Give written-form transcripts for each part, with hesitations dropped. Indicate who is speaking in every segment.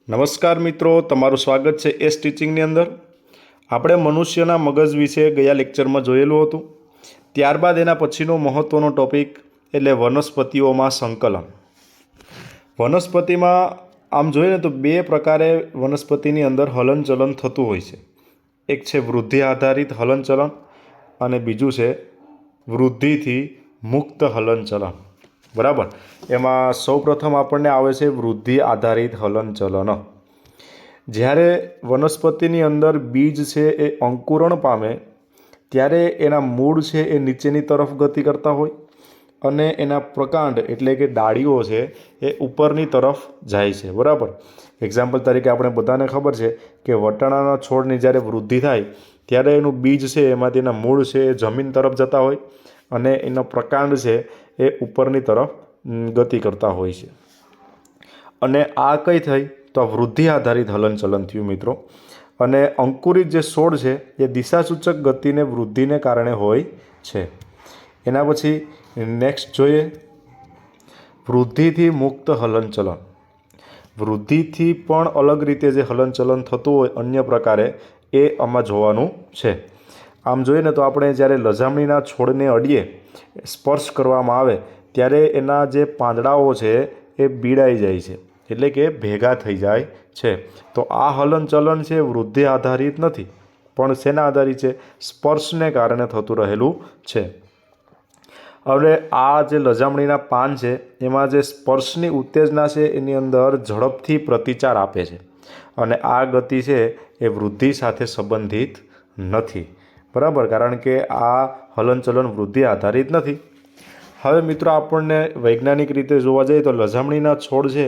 Speaker 1: નમસ્કાર મિત્રો, તમારું સ્વાગત છે એસ ટીચિંગની અંદર. આપણે મનુષ્યના મગજ વિશે ગયા લેક્ચરમાં જોયેલું હતું. ત્યારબાદ એના પછીનો મહત્ત્વનો ટૉપિક એટલે વનસ્પતિઓમાં સંકલન. વનસ્પતિમાં આમ જોઈએ ને તો બે પ્રકારે વનસ્પતિની અંદર હલનચલન થતું હોય છે. એક છે વૃદ્ધિ આધારિત હલનચલન અને બીજું છે વૃદ્ધિથી મુક્ત હલનચલન. બરાબર. એમાં સૌપ્રથમ આપણને આવે છે વૃદ્ધિ આધારિત હલનચલન. જ્યારે વનસ્પતિની અંદર બીજ છે એ અંકુરણ પામે ત્યારે એના મૂળ છે એ નીચેની તરફ ગતિ કરતા હોય અને એના પ્રકાંડ એટલે કે ડાળીઓ છે એ ઉપરની તરફ જાય છે. બરાબર. એક્ઝામ્પલ તરીકે આપણે બધાને ખબર છે કે વટાણાના છોડની જ્યારે વૃદ્ધિ થાય ત્યારે એનું બીજ છે એમાંથી એના મૂળ છે એ જમીન તરફ જતા હોય અને એનો પ્રકાંડ છે એ ઉપરની તરફ ગતિ કરતા હોય છે. અને આ કઈ થઈ તો વૃદ્ધિ આધારિત હલનચલન થયું મિત્રો. અને અંકુરિત જે છોડ છે એ દિશાસૂચક ગતિને વૃદ્ધિને કારણે હોય છે. એના પછી નેક્સ્ટ જોઈએ વૃદ્ધિથી મુક્ત હલનચલન. વૃદ્ધિથી પણ અલગ રીતે જે હલનચલન થતું હોય અન્ય પ્રકારે એ આમાં જોવાનું છે. આમ જોઈએ ને તો આપણે જ્યારે લજામણીના છોડને અડીએ સ્પર્શ કરવામાં આવે ત્યારે એના જે પાંદડાઓ છે એ બીડાઈ જાય છે એટલે કે ભેગા થઈ જાય છે. તો આ હલનચલન છે વૃદ્ધિ આધારિત નથી પણ શેના આધારિત છે? સ્પર્શને કારણે થતું રહેલું છે. હવે આ જે લજામણીના પાન છે એમાં જે સ્પર્શની ઉત્તેજના છે એની અંદર ઝડપથી પ્રતિચાર આપે છે અને આ ગતિ છે એ વૃદ્ધિ સાથે સંબંધિત નથી. બરાબર. કારણ કે આ હલનચલન વૃદ્ધિ આધારિત નથી. હવે મિત્રો આપણને વૈજ્ઞાનિક રીતે જોવા જઈએ તો લજામણીના છોડ છે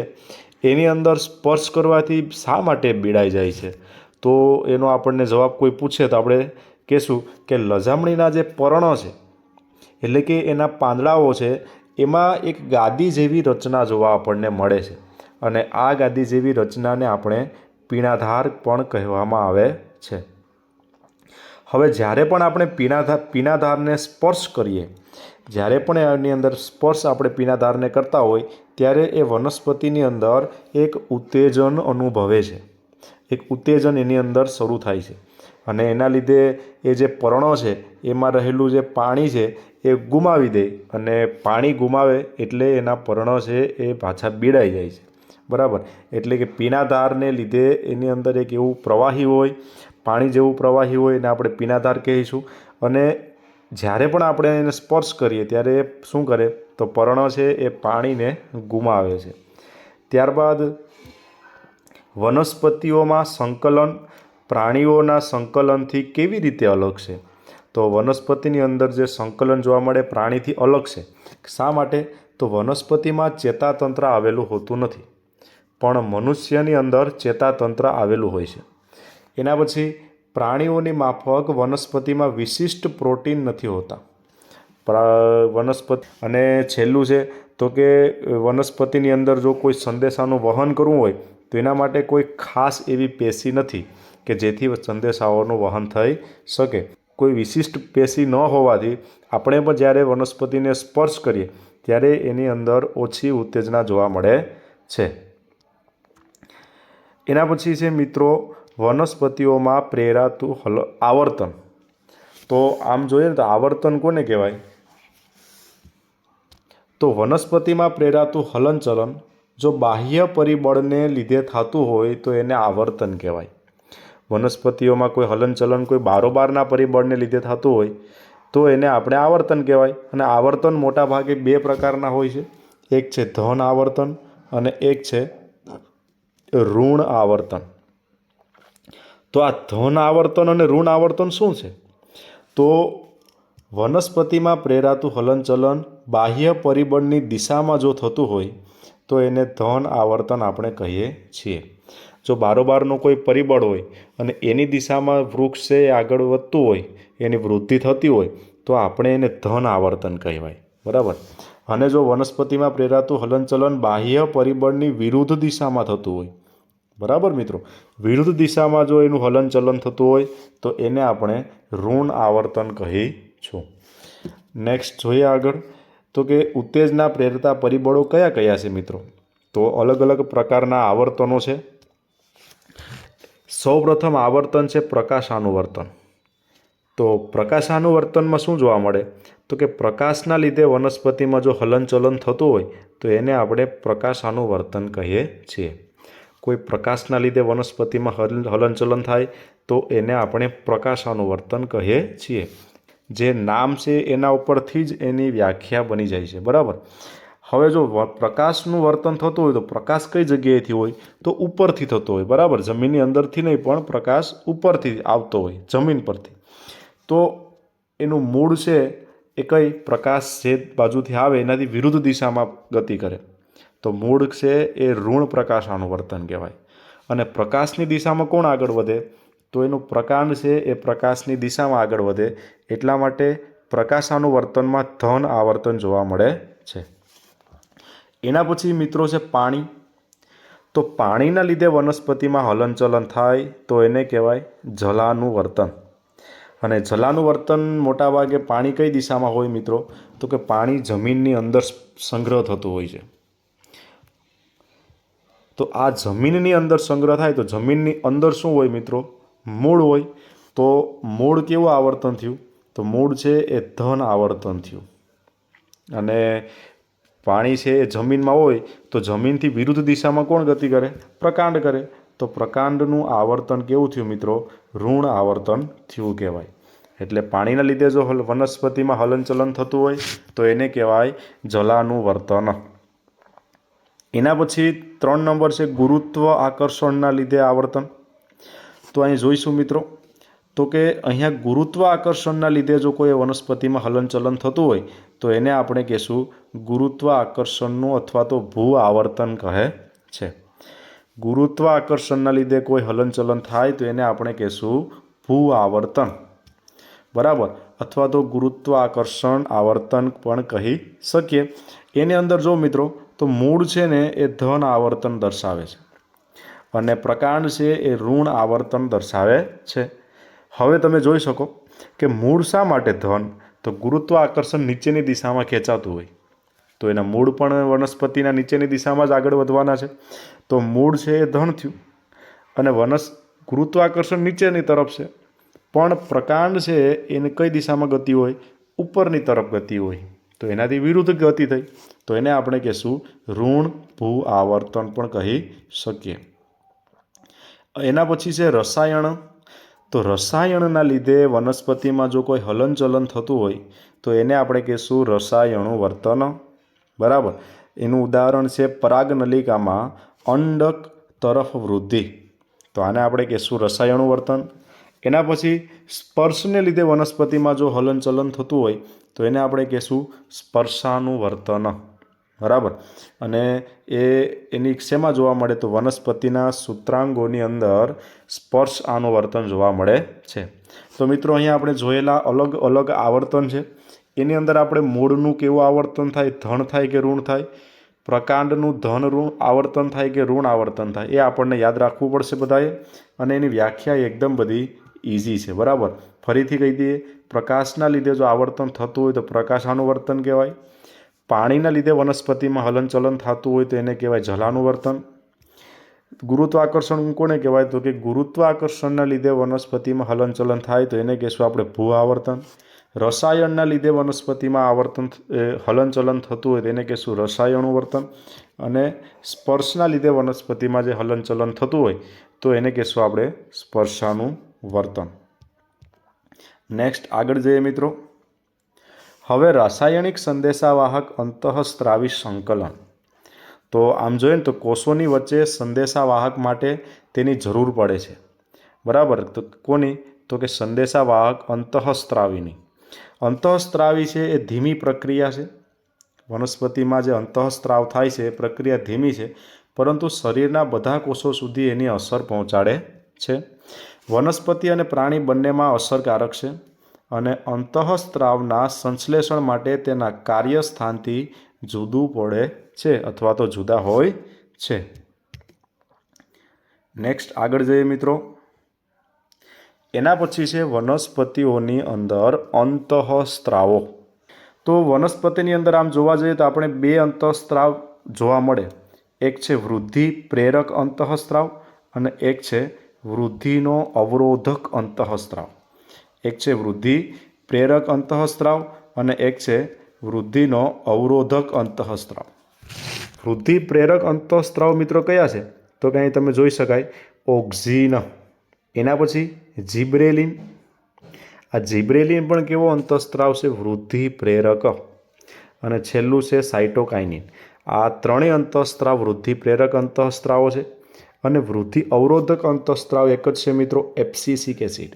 Speaker 1: એની અંદર સ્પર્શ કરવાથી શા માટે બીડાઈ જાય છે? તો એનો આપણને જવાબ કોઈ પૂછે તો આપણે કહેશું કે લજામણીના જે પર્ણો છે એટલે કે એના પાંદડાઓ છે એમાં એક ગાદી જેવી રચના જોવા આપણને મળે છે અને આ ગાદી જેવી રચનાને આપણે પીણાધાર પણ કહેવામાં આવે છે. હવે જ્યારે પણ આપણે પીણાધારને સ્પર્શ કરીએ જ્યારે પણ એની અંદર સ્પર્શ આપણે પીણાધારને કરતા હોય ત્યારે એ વનસ્પતિની અંદર એક ઉત્તેજન અનુભવે છે. એક ઉત્તેજન એની અંદર શરૂ થાય છે અને એના લીધે એ જે પર્ણો છે એમાં રહેલું જે પાણી છે એ ગુમાવી દે અને પાણી ગુમાવે એટલે એના પર્ણો છે એ પાછા બીડાઈ જાય છે. બરાબર. એટલે કે પીણાધારને લીધે એની અંદર એક એવું પ્રવાહી હોય, પાણી જેવું પ્રવાહી હોય એને આપણે પીણાધાર કહીશું. અને જ્યારે પણ આપણે એને સ્પર્શ કરીએ ત્યારે એ શું કરે તો પર્ણ છે એ પાણીને ગુમાવે છે. ત્યારબાદ વનસ્પતિઓમાં સંકલન પ્રાણીઓના સંકલનથી કેવી રીતે અલગ છે? તો વનસ્પતિની અંદર જે સંકલન જોવા મળે પ્રાણીથી અલગ છે. શા માટે? તો વનસ્પતિમાં ચેતાતંત્ર આવેલું હોતું નથી પણ મનુષ્યની અંદર ચેતાતંત્ર આવેલું હોય છે. એના પછી પ્રાણીઓની માફક વનસ્પતિમાં વિશિષ્ટ પ્રોટીન નથી હોતા. વનસ્પતિ અને છેલ્લું છે તો કે વનસ્પતિની અંદર જો કોઈ સંદેશાનું વહન કરવું હોય તો એના માટે કોઈ ખાસ એવી પેશી નથી કે જેથી સંદેશાઓનું વહન થઈ શકે. કોઈ વિશિષ્ટ પેશી ન હોવાથી આપણે પણ જ્યારે વનસ્પતિને સ્પર્શ કરીએ ત્યારે એની અંદર ઓછી ઉત્તેજના જોવા મળે છે. એના પછી છે મિત્રો વનસ્પતિઓમાં પ્રેરાતું આવર્તન. તો આમ જોઈએ ને તો આવર્તન કોને કહેવાય? તો વનસ્પતિમાં પ્રેરાતું હલનચલન જો બાહ્ય પરિબળને લીધે થતું હોય તો એને આવર્તન કહેવાય. વનસ્પતિઓમાં કોઈ હલનચલન કોઈ બારોબારના પરિબળને લીધે થતું હોય તો એને આપણે આવર્તન કહેવાય. અને આવર્તન મોટા ભાગે બે પ્રકારના હોય છે. એક છે ધન આવર્તન અને એક છે ઋણ આવર્તન. તો આ ધન આવર્તન અને ઋણ આવર્તન શું છે? તો વનસ્પતિમાં પ્રેરાતું હલનચલન બાહ્ય પરિબળની દિશામાં જો થતું હોય તો એને ધન આવર્તન આપણે કહીએ છીએ. જો બારોબારનો કોઈ પરિબળ હોય અને એની દિશામાં વૃક્ષ છે એ આગળ વધતું હોય એની વૃદ્ધિ થતી હોય તો આપણે એને ધન આવર્તન કહેવાય. બરાબર. અને જો વનસ્પતિમાં પ્રેરાતું હલનચલન બાહ્ય પરિબળની વિરુદ્ધ દિશામાં થતું હોય, બરાબર મિત્રો, વિરુદ્ધ દિશામાં જો એનું હલનચલન થતું હોય તો એને આપણે ઋણ આવર્તન કહીશું. નેક્સ્ટ જોઈએ આગળ તો કે ઉત્તેજના પ્રેરતા પરિબળો કયા કયા છે મિત્રો? તો અલગ અલગ પ્રકારના આવર્તનો છે. સૌપ્રથમ આવર્તન છે પ્રકાશાનુવર્તન. તો પ્રકાશાનુવર્તનમાં શું જોવા મળે? તો કે પ્રકાશના લીધે વનસ્પતિમાં જો હલનચલન થતું હોય તો એને આપણે પ્રકાશાનુવર્તન કહીએ છીએ. કોઈ પ્રકાશના લીધે વનસ્પતિમાં હલનચલન થાય તો એને આપણે પ્રકાશાનુવર્તન કહીએ છીએ. જે નામ છે એના ઉપરથી જ એની વ્યાખ્યા બની જાય છે. બરાબર. હવે જો પ્રકાશનું વર્તન થતું હોય તો પ્રકાશ કઈ જગ્યાએથી હોય? તો ઉપરથી થતો હોય. બરાબર. જમીનની અંદરથી નહીં, પણ પ્રકાશ ઉપરથી આવતો હોય, જમીન પરથી. તો એનું મૂળ છે એ કઈ? પ્રકાશ જે બાજુથી આવે એનાથી વિરુદ્ધ દિશામાં ગતિ કરે તો મૂળ છે એ ઋણ પ્રકાશાનુવર્તન કહેવાય. અને પ્રકાશની દિશામાં કોણ આગળ વધે? તો એનું પ્રકાંડ છે એ પ્રકાશની દિશામાં આગળ વધે. એટલા માટે પ્રકાશાનુવર્તનમાં ધન આવર્તન જોવા મળે છે. એના પછી મિત્રો છે પાણી. તો પાણીના લીધે વનસ્પતિમાં હલનચલન થાય તો એને કહેવાય જલાનુવર્તન. અને જલાનુવર્તન મોટાભાગે પાણી કઈ દિશામાં હોય મિત્રો? તો કે પાણી જમીનની અંદર સંગ્રહ થતું હોય છે. તો આ જમીનની અંદર સંગ્રહ થાય તો જમીનની અંદર શું હોય મિત્રો? મૂળ હોય. તો મૂળ કેવું આવર્તન થયું? તો મૂળ છે એ ધન આવર્તન થયું. અને પાણી છે એ જમીનમાં હોય તો જમીનથી વિરુદ્ધ દિશામાં કોણ ગતિ કરે? પ્રકાંડ કરે. તો પ્રકાંડનું આવર્તન કેવું થયું મિત્રો? ઋણ આવર્તન થયું કહેવાય. એટલે પાણીના લીધે જો વનસ્પતિમાં હલનચલન થતું હોય તો એને કહેવાય જલાનુવર્તન. એના પછી 3 નંબર છે ગુરુત્વ આકર્ષણના લીધે આવર્તન. તો અહીં જોઈશું મિત્રો તો કે અહીંયા ગુરુત્વ આકર્ષણના લીધે જો કોઈ વનસ્પતિમાં હલનચલન થતું હોય તો એને આપણે કહીશું ગુરુત્વ આકર્ષણનું અથવા તો ભૂ આવર્તન કહે છે. ગુરુત્વ આકર્ષણના લીધે કોઈ હલનચલન થાય તો એને આપણે કહીશું ભૂ આવર્તન. બરાબર. અથવા તો ગુરુત્વ આકર્ષણ આવર્તન પણ કહી શકીએ. એની અંદર જો મિત્રો તો મૂળ છે ને એ ધન આવર્તન દર્શાવે છે અને પ્રકાંડ છે એ ઋણ આવર્તન દર્શાવે છે. હવે તમે જોઈ શકો કે મૂળ શા માટે ધન? તો ગુરુત્વ આકર્ષણ નીચેની દિશામાં ખેંચાતું હોય તો એના મૂળ પણ વનસ્પતિના નીચેની દિશામાં જ આગળ વધવાના છે. તો મૂળ છે એ ધન થયું અને ગુરુત્વ આકર્ષણ નીચેની તરફ છે, પણ પ્રકાંડ છે એને કઈ દિશામાં ગતિ હોય? ઉપરની તરફ ગતિ હોય. તો એનાથી વિરુદ્ધ ગતિ થઈ તો એને આપણે કહીશું ઋણ ભૂ આવર્તન પણ કહી શકીએ. એના પછી છે રસાયણ. તો રસાયણના લીધે વનસ્પતિમાં જો કોઈ હલનચલન થતું હોય તો એને આપણે કહીશું રસાયણુવર્તન. બરાબર. એનું ઉદાહરણ છે પરાગનલિકામાં અંડક તરફ વૃદ્ધિ. તો આને આપણે કહીશું રસાયણુવર્તન. એના પછી સ્પર્શને લીધે વનસ્પતિમાં જો હલનચલન થતું હોય તો એને આપણે કહીશું સ્પર્શાનુવર્તન. બરાબર. અને એની શેમાં જોવા મળે? તો વનસ્પતિના સૂત્રાંગોની અંદર સ્પર્શ અનુવર્તન જોવા મળે છે. તો મિત્રો અહીંયા આપણે જોયેલા અલગ અલગ આવર્તન છે. એની અંદર આપણે મૂળનું કેવું આવર્તન થાય? ધન થાય કે ઋણ થાય? પ્રકાંડનું ધન ઋણ આવર્તન થાય કે ઋણ આવર્તન થાય? એ આપણને યાદ રાખવું પડશે બધાએ. અને એની વ્યાખ્યા એકદમ બધી ઇઝી છે. બરાબર. ફરીથી કહી દઈએ. પ્રકાશના લીધે જો આવર્તન થતું હોય તો પ્રકાશાનુવર્તન કહેવાય. પાણીના લીધે વનસ્પતિમાં હલનચલન થતું હોય તો એને કહેવાય જલાનુવર્તન. ગુરુત્વાકર્ષણ કોને કહેવાય? તો કે ગુરુત્વાકર્ષણના લીધે વનસ્પતિમાં હલનચલન થાય તો એને કહેશું આપણે ભૂ આવર્તન. રસાયણના લીધે વનસ્પતિમાં હલનચલન થતું હોય તો એને કહેશું રસાયણુવર્તન. અને સ્પર્શના લીધે વનસ્પતિમાં જે હલનચલન થતું હોય તો એને કહેશું આપણે સ્પર્શાનુવર્તન. નેક્સ્ટ આગળ જઈએ મિત્રો. હવે રાસાયણિક સંદેશાવાહક અંતઃસ્ત્રાવી સંકલન. તો આમ જોઈએ ને તો કોષોની વચ્ચે સંદેશાવાહક માટે તેની જરૂર પડે છે. બરાબર. તો કોની? તો કે સંદેશાવાહક અંતઃસ્ત્રાવીની. અંતઃસ્ત્રાવી છે એ ધીમી પ્રક્રિયા છે. વનસ્પતિમાં જે અંતઃસ્ત્રાવ થાય છે એ પ્રક્રિયા ધીમી છે, પરંતુ શરીરના બધા કોષો સુધી એની અસર પહોંચાડે છે. વનસ્પતિ અને પ્રાણી બંનેમાં અસરકારક છે અને અંતઃસ્ત્રાવના સંશ્લેષણ માટે તેના કાર્યસ્થાનથી જુદું પડે છે અથવા તો જુદા હોય છે. નેક્સ્ટ આગળ જઈએ મિત્રો. એના પછી છે વનસ્પતિઓની અંદર અંતઃસ્ત્રાવો. તો વનસ્પતિની અંદર આમ જોવા જઈએ તો આપણે 2 અંતઃસ્ત્રાવ જોવા મળે. એક છે વૃદ્ધિ પ્રેરક અંતઃસ્ત્રાવ અને એક છે વૃદ્ધિનો અવરોધક અંતઃસ્ત્રાવ. એક છે વૃદ્ધિ પ્રેરક અંતઃસ્ત્રાવ અને એક છે વૃદ્ધિનો અવરોધક અંતઃસ્ત્રાવ. વૃદ્ધિ પ્રેરક અંતઃસ્ત્રાવ મિત્રો કયા છે? તો કે અહીં તમે જોઈ શકાય ઓક્ઝિન, એના પછી જિબ્રેલિન. આ જિબ્રેલિન પણ કેવો અંતઃસ્ત્રાવ છે? વૃદ્ધિ પ્રેરક. અને છેલ્લું છે સાઇટોકાઇનિન. આ ત્રણેય અંતઃસ્ત્રાવ વૃદ્ધિ પ્રેરક અંતઃસ્ત્રાવો છે. અને વૃદ્ધિ અવરોધક અંતઃસ્ત્રાવ એક જ છે મિત્રો, એબ્સિસિક એસિડ.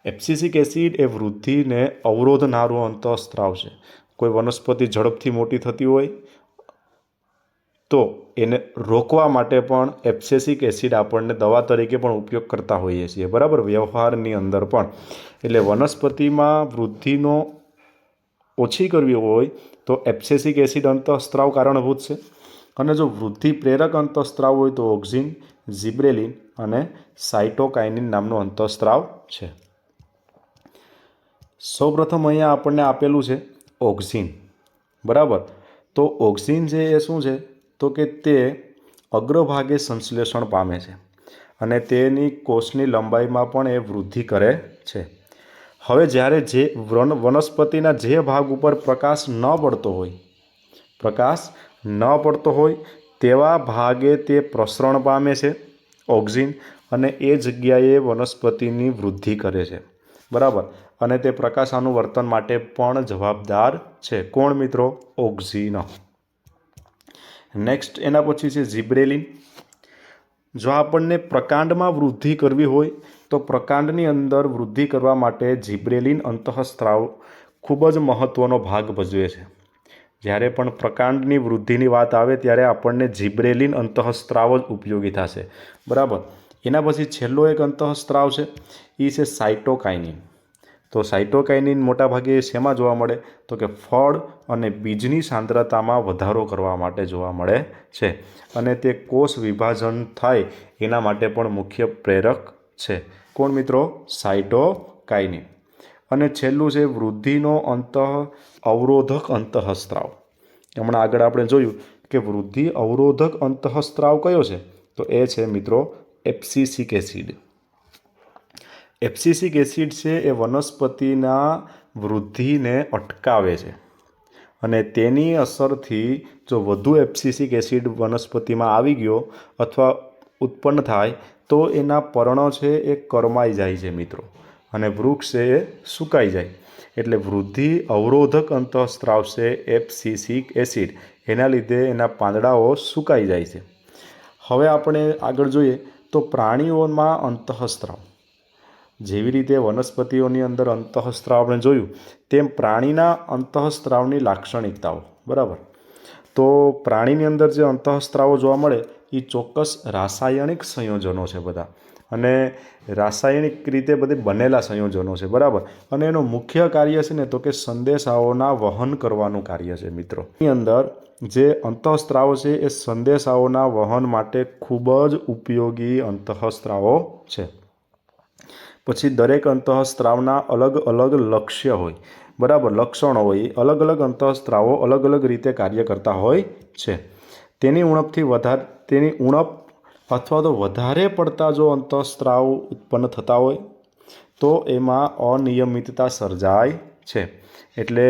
Speaker 1: એબ્સિસિક એસિડ એ વૃદ્ધિને અવરોધનારું અંતઃસ્ત્રાવ છે. કોઈ વનસ્પતિ ઝડપથી મોટી થતી હોય તો એને રોકવા માટે પણ એબ્સિસિક એસિડ આપણને દવા તરીકે પણ ઉપયોગ કરતા હોઈએ છીએ, બરાબર, વ્યવહારની અંદર પણ. એટલે વનસ્પતિમાં વૃદ્ધિનો ઓછી કરવી હોય તો એબ્સિસિક એસિડ અંતઃસ્ત્રાવ કારણભૂત છે. અને જો વૃદ્ધિ પ્રેરક અંતઃસ્ત્રાવ હોય તો ઓક્ઝિન, જિબ્રેલિન અને સાઇટોકાઇનિન નામનો અંતઃસ્ત્રાવ છે. સૌપ્રથમ અહીંયા આપણને આપેલું છે ઓક્ઝિન, બરાબર. તો ઓક્ઝિન છે એ શું છે? તો કે તે અગ્રભાગે સંશ્લેષણ પામે છે અને તેની કોષની લંબાઈમાં પણ એ વૃદ્ધિ કરે છે. હવે જ્યારે જે વનસ્પતિના જે ભાગ ઉપર પ્રકાશ ન પડતો હોય તેવા ભાગે તે પ્રસરણ પામે છે ઓક્ઝિન, અને એ જગ્યાએ વનસ્પતિની વૃદ્ધિ કરે છે, બરાબર. અને તે પ્રકાશાનુવર્તન માટે પણ જવાબદાર છે. કોણ મિત્રો? ઓક્ઝિન. નેક્સ્ટ એના પછી છે જિબ્રેલિન. જો આપણને પ્રકાંડમાં વૃદ્ધિ કરવી હોય તો પ્રકાંડની અંદર વૃદ્ધિ કરવા માટે જિબ્રેલિન અંતઃસ્ત્રાવ ખૂબ જ મહત્ત્વનો ભાગ ભજવે છે. જ્યારે પણ પ્રકાંડની વૃદ્ધિની વાત આવે ત્યારે આપણને જિબ્રેલિન અંતઃસ્ત્રાવ જ ઉપયોગી થશે, બરાબર. એના પછી છેલ્લો એક અંતઃસ્ત્રાવ છે, એ છે સાઇટોકાઇનિન. તો સાઇટોકાઇનિન મોટાભાગે શેમાં જોવા મળે? તો કે ફળ અને બીજની સાંદ્રતામાં વધારો કરવા માટે જોવા મળે છે. અને તે કોષ વિભાજન થાય એના માટે પણ મુખ્ય પ્રેરક છે. કોણ મિત્રો? સાઇટોકાઇનિન. અને છેલ્લું છે વૃદ્ધિનો અવરોધક અંતઃસ્ત્રાવ. હમણાં આગળ આપણે જોયું કે વૃદ્ધિ અવરોધક અંતઃસ્ત્રાવ કયો છે? તો એ છે મિત્રો એબ્સિસિક એસિડ. એબ્સિસિક એસિડ છે એ વનસ્પતિના વૃદ્ધિને અટકાવે છે અને તેની અસરથી જો વધુ એબ્સિસિક એસિડ વનસ્પતિમાં આવી ગયો અથવા ઉત્પન્ન થાય તો એના પર્ણો છે એ કરમાઈ જાય છે મિત્રો, અને વૃક્ષ છે એ સુકાઈ જાય. એટલે વૃદ્ધિ અવરોધક અંતઃસ્ત્રાવ છે એબ્સિસિક એસિડ, એના લીધે એના પાંદડાઓ સુકાઈ જાય છે. હવે આપણે આગળ જોઈએ તો પ્રાણીઓમાં અંતઃસ્ત્રાવ. જેવી રીતે વનસ્પતિઓની અંદર અંતઃસ્ત્રાવ આપણે જોયું તેમ પ્રાણીના અંતઃસ્ત્રાવની લાક્ષણિકતાઓ, બરાબર. તો પ્રાણીની અંદર જે અંતઃસ્ત્રાવો જોવા મળે એ ચોક્કસ રાસાયણિક સંયોજનો છે બધા, અને રાસાયણિક રીતે બધી બનેલા સંયોજનો છે, બરાબર. અને એનું મુખ્ય કાર્ય છે ને તો કે સંદેશાઓના વહન કરવાનું કાર્ય છે મિત્રો. એની અંદર જે અંતઃસ્ત્રાવો છે એ સંદેશાઓના વહન માટે ખૂબ જ ઉપયોગી અંતઃસ્ત્રાવો છે. પછી દરેક અંતઃસ્ત્રાવના અલગ અલગ લક્ષ્ય હોય, બરાબર, લક્ષણો હોય. અલગ અલગ અંતઃસ્ત્રાવો અલગ અલગ રીતે કાર્ય કરતા હોય છે. તેની ઉણપ અથવા તો વધારે પડતા જો અંતઃસ્ત્રાવ ઉત્પન્ન થતા હોય તો એમાં અનિયમિતતા સર્જાય છે. એટલે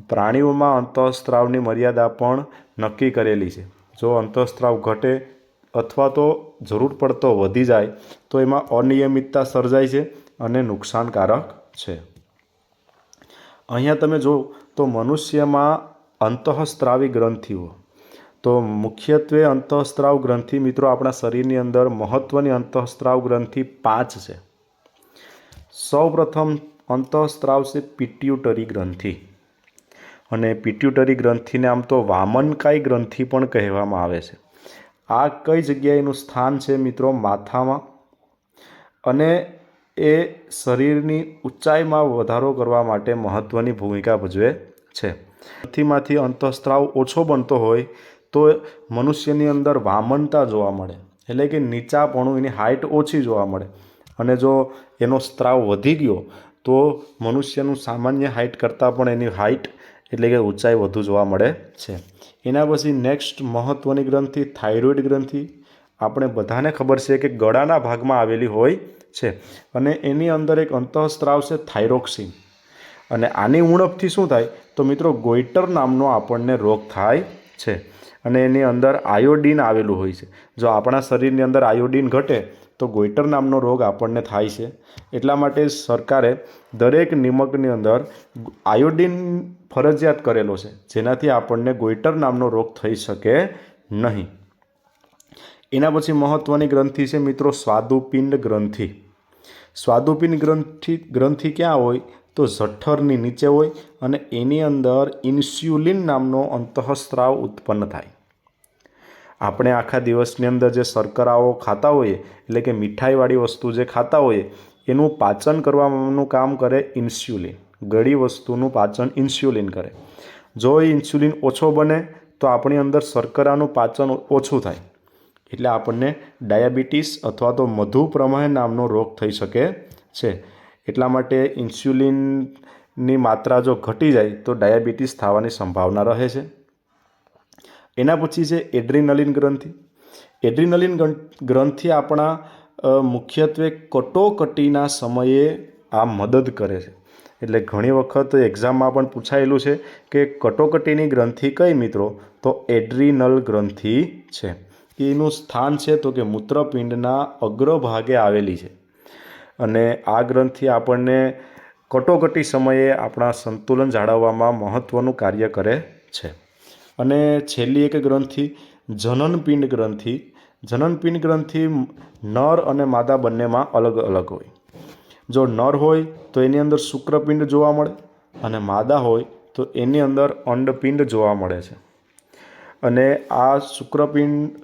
Speaker 1: પ્રાણીઓમાં અંતઃસ્ત્રાવની મર્યાદા પણ નક્કી કરેલી છે. જો અંતઃસ્ત્રાવ ઘટે અથવા તો જરૂર પડતો વધી જાય તો એમાં અનિયમિતતા સર્જાય છે અને નુકસાનકારક છે. અહીંયા તમે જો તો મનુષ્યમાં અંતઃસ્ત્રાવી ગ્રંથિઓ, તો મુખ્યત્વે અંતઃસ્ત્રાવ ગ્રંથિ મિત્રો આપણા શરીરની અંદર મહત્ત્વની અંતઃસ્ત્રાવ ગ્રંથિ 5 છે. સૌપ્રથમ અંતઃસ્ત્રાવ છે પિટ્યુટરી ગ્રંથિ, અને પિટ્યુટરી ગ્રંથિને આમ તો વામનકાય ગ્રંથિ પણ કહેવામાં આવે છે. આ કઈ જગ્યાએ એનું સ્થાન છે મિત્રો? માથામાં, અને એ શરીરની ઊંચાઈમાં વધારો કરવા માટે મહત્ત્વની ભૂમિકા ભજવે છે. ગ્રંથિમાંથી અંતઃસ્ત્રાવ ઓછો બનતો હોય તો મનુષ્યની અંદર વામનતા જોવા મળે, એટલે કે નીચાપણું, એની હાઇટ ઓછી જોવા મળે. અને જો એનો સ્ત્રાવ વધી ગયો તો મનુષ્યનું સામાન્ય હાઇટ કરતાં પણ એની હાઇટ એટલે કે ઊંચાઈ વધુ જોવા મળે છે. એના પછી નેક્સ્ટ મહત્ત્વની ગ્રંથિ થાઇરોઇડ ગ્રંથિ. આપણે બધાને ખબર છે કે ગળાના ભાગમાં આવેલી હોય છે અને એની અંદર એક અંતઃસ્ત્રાવ છે થાઇરોક્સિન, અને આની ઉણપથી શું થાય તો મિત્રો ગોઈટર નામનો આપણને રોગ થાય છે, અને એની અંદર આયોડિન આવેલું હોય છે. જો આપણા શરીરની અંદર આયોડિન ઘટે તો ગોઈટર નામનો રોગ આપણને થાય છે. એટલા માટે સરકારે દરેક નિમકની અંદર આયોડિન ફરજિયાત કરેલો છે, જેનાથી આપણને ગોઈટર નામનો રોગ થઈ શકે નહીં. એના પછી મહત્ત્વની ગ્રંથિ છે મિત્રો સ્વાદુપિંડ ગ્રંથિ. સ્વાદુપિંડ ગ્રંથિ ક્યાં હોય તો જઠરની નીચે હોય, અને એની અંદર ઇન્સ્યુલિન નામનો અંતઃસ્ત્રાવ ઉત્પન્ન થાય. આપણે આખા દિવસની અંદર જે શર્કરાઓ ખાતા હોઈએ, એટલે કે મીઠાઈવાળી વસ્તુ જે ખાતા હોઈએ, એનું પાચન કરવાનું કામ કરે ઇન્સ્યુલિન. ગળી વસ્તુનું પાચન ઇન્સ્યુલિન કરે. જો એ ઇન્સ્યુલિન ઓછો બને તો આપણી અંદર શર્કરાનું પાચન ઓછું થાય, એટલે આપણને ડાયાબિટીસ અથવા તો મધુપ્રમેહ નામનો રોગ થઈ શકે છે. એટલા માટે ઇન્સ્યુલિનની માત્રા જો ઘટી જાય તો ડાયાબિટીસ થવાની સંભાવના રહે છે. એના પછી છે એડ્રીનલિન ગ્રંથિ. એડ્રીનલિન ગ્રંથિ આપણા મુખ્યત્વે કટોકટીના સમયે આ મદદ કરે છે. એટલે ઘણી વખત એક્ઝામમાં પણ પૂછાયેલું છે કે કટોકટીની ગ્રંથિ કઈ મિત્રો, તો એડ્રીનલ ગ્રંથિ છે. એનું સ્થાન છે તો કે મૂત્રપિંડના અગ્રભાગે આવેલી છે, અને આ ગ્રંથિ આપણને કટોકટી સમયે આપણા સંતુલન જાળવવામાં મહત્ત્વનું કાર્ય કરે છે. અને છેલ્લી એક ગ્રંથિ જનનપિંડ ગ્રંથિ. જનનપિંડ ગ્રંથિ નર અને માદા બંનેમાં અલગ અલગ હોય. જો નર હોય તો એની અંદર શુક્રપિંડ જોવા મળે, અને માદા હોય તો એની અંદર અંડપિંડ જોવા મળે છે. અને આ શુક્રપિંડ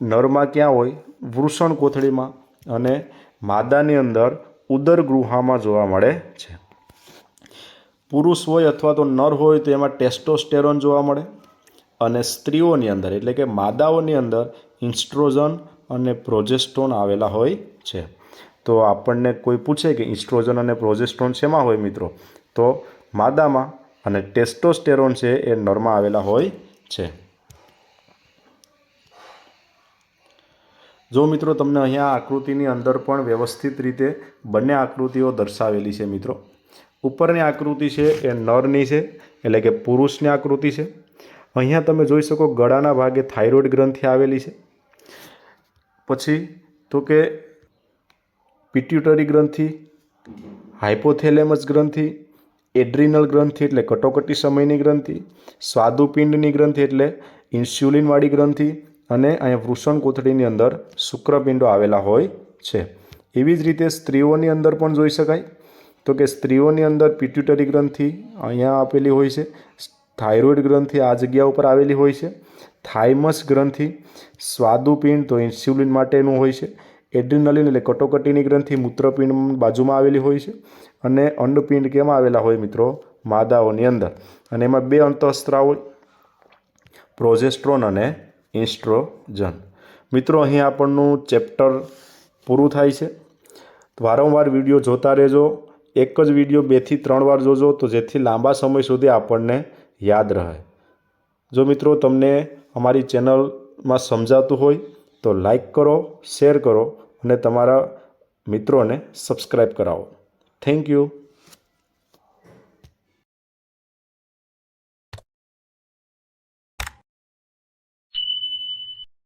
Speaker 1: નરમાં ક્યાં હોય, વૃષણ કોથળીમાં, અને માદાની અંદર ઉદર ગૃહામાં જોવા મળે છે. પુરુષ હોય અથવા તો નર હોય તો એમાં ટેસ્ટોસ્ટેરોન જોવા મળે, અને સ્ત્રીઓની અંદર એટલે કે માદાઓની અંદર ઇસ્ટ્રોજન અને પ્રોજેસ્ટ્રોન આવેલા હોય છે. તો આપણને કોઈ પૂછે કે ઇસ્ટ્રોજન અને પ્રોજેસ્ટ્રોન શેમાં હોય મિત્રો, તો માદામાં, અને ટેસ્ટોસ્ટેરોન છે એ નરમાં આવેલા હોય છે. જો મિત્રો તમને અહીંયા આકૃતિની અંદર પણ વ્યવસ્થિત રીતે બંને આકૃતિઓ દર્શાવેલી છે મિત્રો. ઉપરની આકૃતિ છે એ નરની છે, એટલે કે પુરુષની આકૃતિ છે. અહીંયા તમે જોઈ શકો ગળાના ભાગે થાઇરોઇડ ગ્રંથિ આવેલી છે. પછી તો કે પિટ્યુટરી ગ્રંથિ, હાઇપોથેલેમસ ગ્રંથિ, એડ્રીનલ ગ્રંથિ એટલે કટોકટી સમયની ગ્રંથિ, સ્વાદુપિંડની ગ્રંથિ એટલે ઇન્સ્યુલિનવાળી ગ્રંથિ, અને અહીંયા વૃષણ કોથળીની અંદર શુક્રપિંડો આવેલા હોય છે. એવી જ રીતે સ્ત્રીઓની અંદર પણ જોઈ શકાય તો કે સ્ત્રીઓની અંદર પિટ્યુટરી ગ્રંથિ અહીંયા આપેલી હોય છે, થાઇરોઇડ ગ્રંથિ આ જગ્યા ઉપર આવેલી હોય છે, થાઇમસ ગ્રંથિ, સ્વાદુપિંડ તો ઇન્સ્યુલિન માટેનું હોય છે, એડ્રીનલિન એટલે કટોકટીની ગ્રંથિ મૂત્રપિંડ બાજુમાં આવેલી હોય છે, અને અંડપિંડ કેમાં આવેલા હોય મિત્રો, માદાઓની અંદર. અને એમાં બે અંતઃસ્ત્રાવ હોય, પ્રોજેસ્ટ્રોન અને ઇસ્ટ્રોજન. મિત્રો અહીં આપણનું ચેપ્ટર પૂરું થાય છે. વારંવાર વિડીયો જોતા રહેજો. એક જ વિડીયો 2 થી 3 વાર જોજો, તો જેથી લાંબા સમય સુધી આપણને યાદ રહે. જો મિત્રો તમને અમારી ચેનલમાં સમજાતું હોય તો લાઈક કરો, શેર કરો, અને તમારા મિત્રોને સબસ્ક્રાઈબ કરાવો. Thank you.